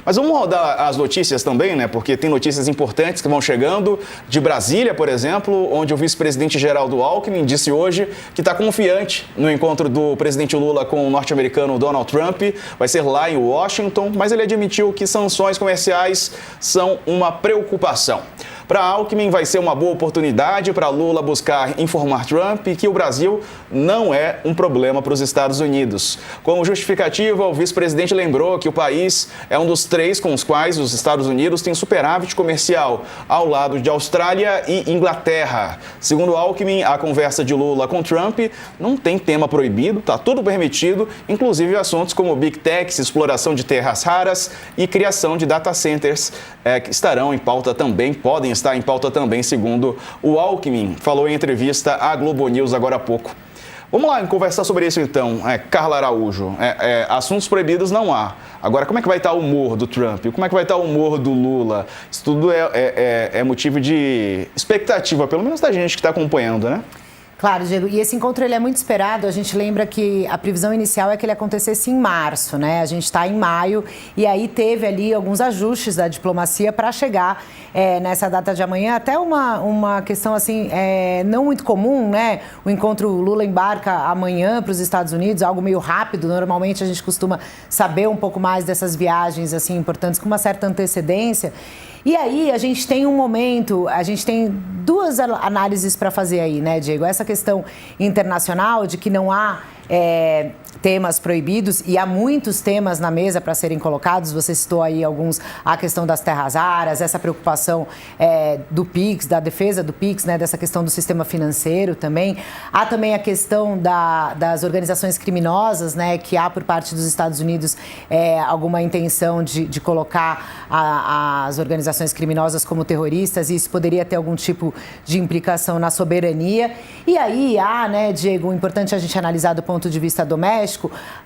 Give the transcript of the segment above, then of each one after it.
Mas vamos rodar as notícias também, né? Porque tem notícias importantes que vão chegando. De Brasília, por exemplo, onde o vice-presidente Geraldo Alckmin disse hoje que está confiante no encontro do presidente Lula com o norte-americano Donald Trump. Vai ser lá em Washington, mas ele admitiu que sanções comerciais são uma preocupação. Para Alckmin, vai ser uma boa oportunidade para Lula buscar informar Trump que o Brasil não é um problema para os Estados Unidos. Como justificativa, o vice-presidente lembrou que o país é um dos 3 com os quais os Estados Unidos têm superávit comercial, ao lado de Austrália e Inglaterra. Segundo Alckmin, a conversa de Lula com Trump não tem tema proibido, está tudo permitido, inclusive assuntos como Big Techs, exploração de terras raras e criação de data centers, que estarão em pauta também, podem estar em pauta também, segundo o Alckmin, falou em entrevista à Globo News agora há pouco. Vamos lá conversar sobre isso então, Carla Araújo. Assuntos proibidos não há. Agora, como é que vai estar o humor do Trump? Como é que vai estar o humor do Lula? Isso tudo é motivo de expectativa, pelo menos da gente que está acompanhando, né? Claro, Diego, e esse encontro ele é muito esperado. A gente lembra que a previsão inicial é que ele acontecesse em março, né? A gente está em maio e aí teve ali alguns ajustes da diplomacia para chegar nessa data de amanhã. Até uma questão assim, não muito comum, né? O encontro Lula embarca amanhã para os Estados Unidos, algo meio rápido. Normalmente a gente costuma saber um pouco mais dessas viagens assim importantes com uma certa antecedência. E aí a gente tem um momento, a gente tem 2 análises para fazer aí, né, Diego? Essa questão internacional de que não há temas proibidos, e há muitos temas na mesa para serem colocados. Você citou aí alguns, a questão das terras raras, essa preocupação do PIX, da defesa do PIX, né, dessa questão do sistema financeiro também. Há também a questão das organizações criminosas, né, que há por parte dos Estados Unidos alguma intenção de colocar as organizações criminosas como terroristas, e isso poderia ter algum tipo de implicação na soberania. E aí há, né, Diego, importante a gente analisar do ponto de vista doméstico,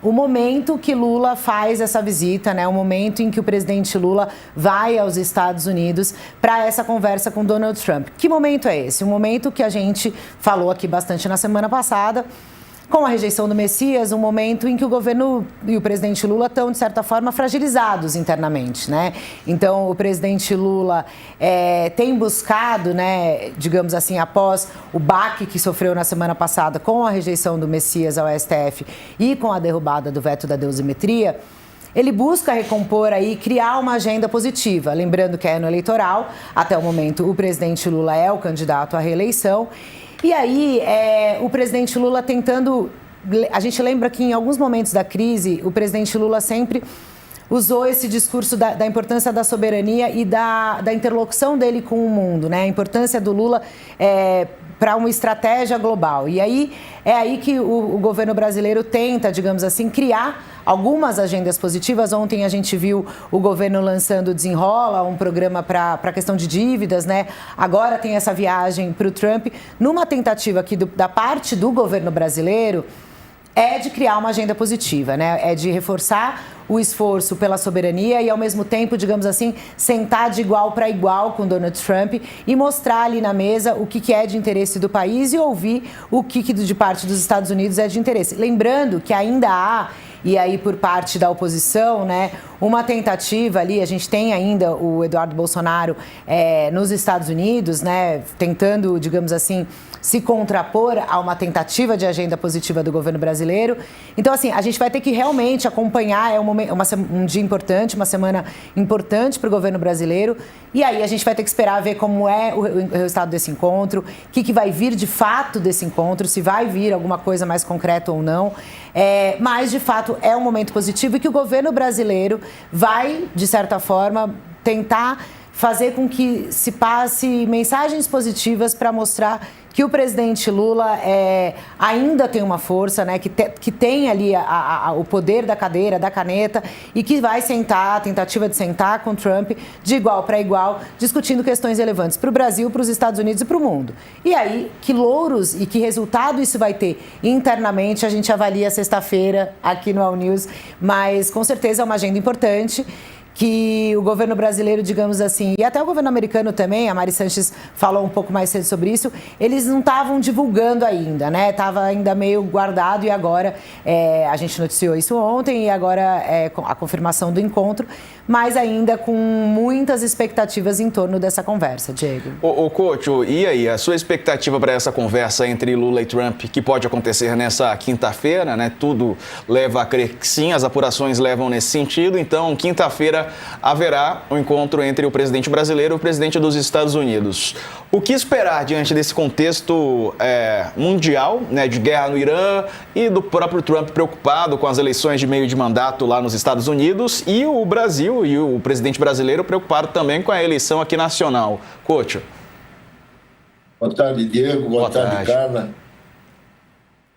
o momento que Lula faz essa visita, né, o momento em que o presidente Lula vai aos Estados Unidos para essa conversa com Donald Trump. Que momento é esse? Um momento que a gente falou aqui bastante na semana passada, com a rejeição do Messias, um momento em que o governo e o presidente Lula estão, de certa forma, fragilizados internamente, né? Então, o presidente Lula tem buscado, né, digamos assim, após o baque que sofreu na semana passada com a rejeição do Messias ao STF e com a derrubada do veto da dosimetria, ele busca recompor aí, criar uma agenda positiva. Lembrando que é ano eleitoral, até o momento o presidente Lula é o candidato à reeleição. E aí, o presidente Lula tentando... A gente lembra que em alguns momentos da crise, o presidente Lula sempre usou esse discurso da importância da soberania e da interlocução dele com o mundo, né? A importância do Lula para uma estratégia global. E aí, é aí que o governo brasileiro tenta, digamos assim, criar algumas agendas positivas. Ontem a gente viu o governo lançando o Desenrola, um programa para a questão de dívidas, né? Agora tem essa viagem para o Trump, numa tentativa aqui da parte do governo brasileiro, de criar uma agenda positiva, né? É de reforçar o esforço pela soberania e, ao mesmo tempo, digamos assim, sentar de igual para igual com Donald Trump e mostrar ali na mesa o que é de interesse do país e ouvir o que de parte dos Estados Unidos é de interesse. Lembrando que ainda há, e aí por parte da oposição, né, uma tentativa ali, a gente tem ainda o Eduardo Bolsonaro nos Estados Unidos, né, tentando, digamos assim, se contrapor a uma tentativa de agenda positiva do governo brasileiro. Então, assim, a gente vai ter que realmente acompanhar, um dia importante, uma semana importante para o governo brasileiro, e aí a gente vai ter que esperar ver como é o resultado desse encontro, o que vai vir de fato desse encontro, se vai vir alguma coisa mais concreta ou não. Mas, de fato, é um momento positivo e que o governo brasileiro vai, de certa forma, tentar fazer com que se passe mensagens positivas para mostrar que o presidente Lula ainda tem uma força, né, que tem ali o poder da cadeira, da caneta, e que vai sentar, a tentativa de sentar com Trump de igual para igual, discutindo questões relevantes para o Brasil, para os Estados Unidos e para o mundo. E aí, que louros e que resultado isso vai ter internamente, a gente avalia sexta-feira aqui no All News, mas com certeza é uma agenda importante que o governo brasileiro, digamos assim, e até o governo americano também, a Mari Sanches falou um pouco mais cedo sobre isso, eles não estavam divulgando ainda, né? Estava ainda meio guardado e agora a gente noticiou isso ontem e agora a confirmação do encontro, mas ainda com muitas expectativas em torno dessa conversa, Diego. Ô Couto, e aí, a sua expectativa para essa conversa entre Lula e Trump, que pode acontecer nessa quinta-feira, né? Tudo leva a crer que sim, as apurações levam nesse sentido, então quinta-feira haverá um encontro entre o presidente brasileiro e o presidente dos Estados Unidos. O que esperar diante desse contexto mundial, né, de guerra no Irã e do próprio Trump preocupado com as eleições de meio de mandato lá nos Estados Unidos e o Brasil e o presidente brasileiro preocupado também com a eleição aqui nacional? Couto. Boa tarde, Diego. Boa tarde, Carla.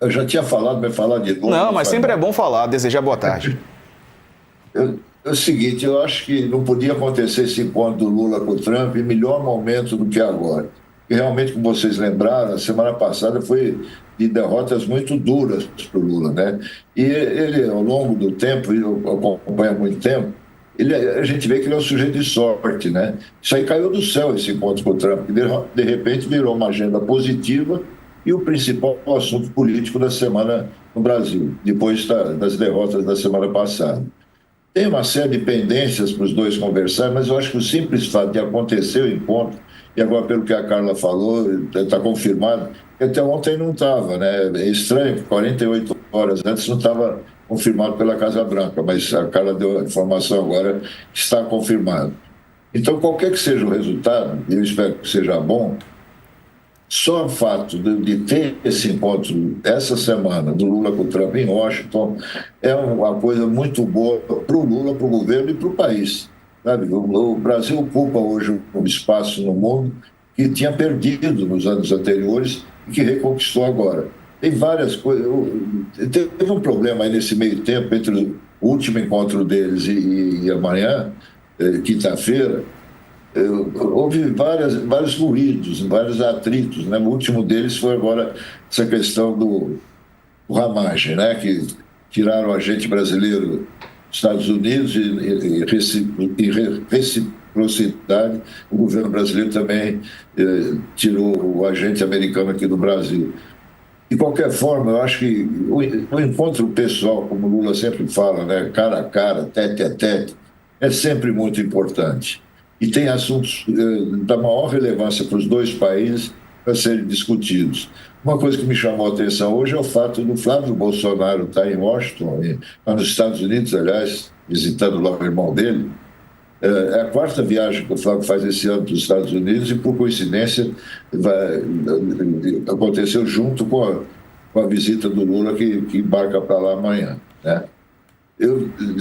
Eu já tinha falado, vai falar de novo. Não, mas sempre é bom falar, desejar boa tarde. É o seguinte, eu acho que não podia acontecer esse encontro do Lula com o Trump em melhor momento do que agora. E realmente, como vocês lembraram, a semana passada foi de derrotas muito duras para o Lula, né? E ele, ao longo do tempo, eu acompanho há muito tempo, a gente vê que ele é um sujeito de sorte, né? Isso aí caiu do céu, esse encontro com o Trump, que de repente virou uma agenda positiva e o principal assunto político da semana no Brasil, depois das derrotas da semana passada. Tem uma série de pendências para os dois conversarem, mas eu acho que o simples fato de acontecer o encontro, e agora pelo que a Carla falou, está confirmado, que até ontem não estava, né? É estranho, 48 horas antes não estava confirmado pela Casa Branca, mas a Carla deu a informação agora que está confirmado. Então, qualquer que seja o resultado, eu espero que seja bom, só o fato de ter esse encontro essa semana do Lula com o Trump em Washington é uma coisa muito boa para o Lula, para o governo e para o país. Sabe? O Brasil ocupa hoje um espaço no mundo que tinha perdido nos anos anteriores e que reconquistou agora. Tem várias coisas. Teve um problema aí nesse meio tempo entre o último encontro deles e amanhã, quinta-feira. Houve vários ruídos, vários atritos, né? O último deles foi agora essa questão do Ramagem, né? Que tiraram o agente brasileiro dos Estados Unidos e reciprocidade, o governo brasileiro também tirou o agente americano aqui do Brasil. De qualquer forma, eu acho que o encontro pessoal, como o Lula sempre fala, né? Cara a cara, tete a tete, é sempre muito importante. E tem assuntos da maior relevância para os dois países para serem discutidos. Uma coisa que me chamou a atenção hoje é o fato do Flávio Bolsonaro estar em Washington, nos Estados Unidos, aliás, visitando lá o irmão dele. É a quarta viagem que o Flávio faz esse ano para os Estados Unidos e, por coincidência, aconteceu junto com a visita do Lula que embarca para lá amanhã, né?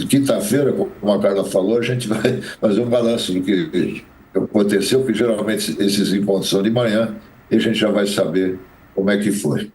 Quinta-feira, como a Carla falou, a gente vai fazer um balanço do que aconteceu, porque geralmente esses encontros são de manhã e a gente já vai saber como é que foi.